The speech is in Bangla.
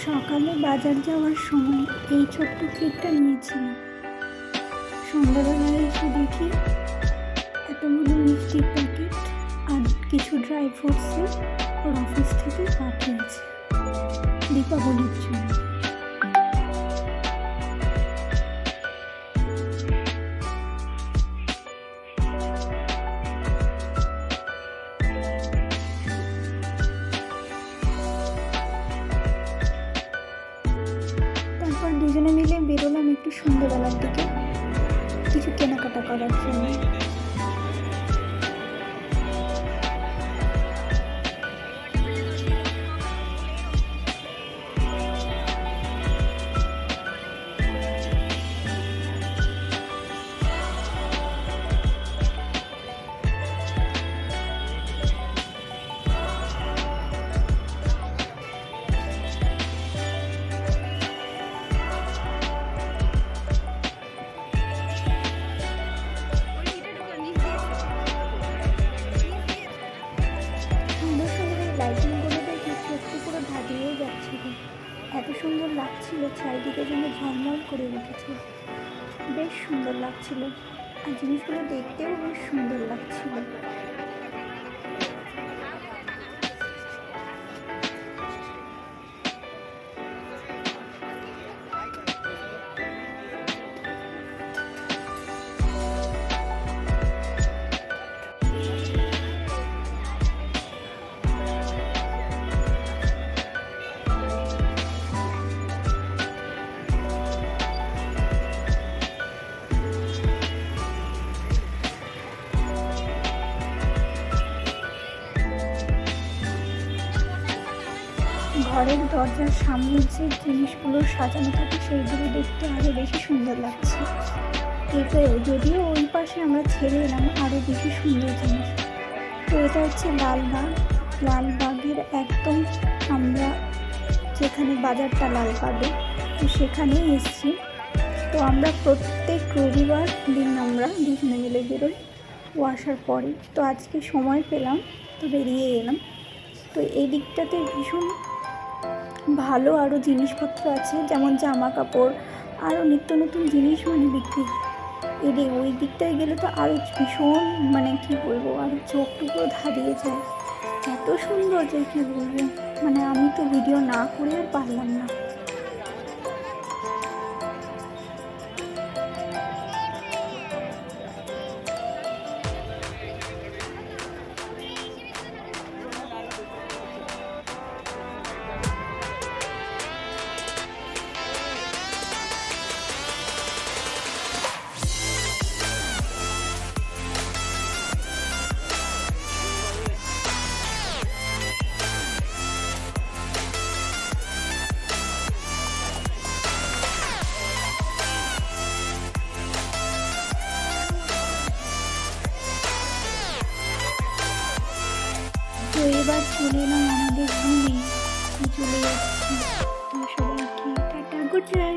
সকালে বাজার যাওয়ার সময় এই ছোট্ট ক্লিপটা নিয়েছিলাম। সন্ধ্যাবেলায় এসে দেখি এতগুলো মিষ্টির প্যাকেট আর কিছু ড্রাই ফ্রুটসের ওর অফিস থেকে পাঠিয়েছে দীপাবলির জন্য। তারপর দুজনে মিলে বেরোলাম একটু সন্ধ্যাবেলার দিকে কিছু কেনাকাটা করার জন্য। লাইটিংগুলো দেখে সত্যি পুরো ধাঁধিয়ে যাচ্ছিল, এত সুন্দর লাগছিল, চারিদিকে যেন ঝলমল করে উঠেছে, বেশ সুন্দর লাগছিল আর জিনিসগুলো দেখতেও বেশ সুন্দর লাগছিল। ঘরের দরজার সামনের যে জিনিসগুলো সাজানো থাকে সেইগুলো দেখতে আরও বেশি সুন্দর লাগছে। এটাই যদিও ওই পাশে আমরা ছেড়ে এলাম আরও বেশি সুন্দর জিনিস। তো এটা হচ্ছে লালবাগ। লালবাগের একদম আমরা যেখানে বাজারটা লালবাগে, তো সেখানেই এসেছি। তো আমরা প্রত্যেক রবিবার দিন আমরা দুজনে মিলে বেরোই ও আসার পরে। তো আজকে সময় পেলাম তো বেরিয়ে এলাম। তো এই দিকটাতে ভীষণ ভালো আরও জিনিসপত্র আছে, যেমন জামা কাপড় আরও নিত্য নতুন জিনিস বিক্রি হয়। ওই দিকটায় গেলে তো আরও ভীষণ কী বলবো, আরও চোখ টুকরো ধাঁধিয়ে যায়, এত সুন্দর যে কী বলবো, আমি তো ভিডিও না করে আর পারলাম না। তো এবার চলে এলাম আমাদের রুমে, চলে যাচ্ছি। তো সবাইকে টাটা, গুড নাইট।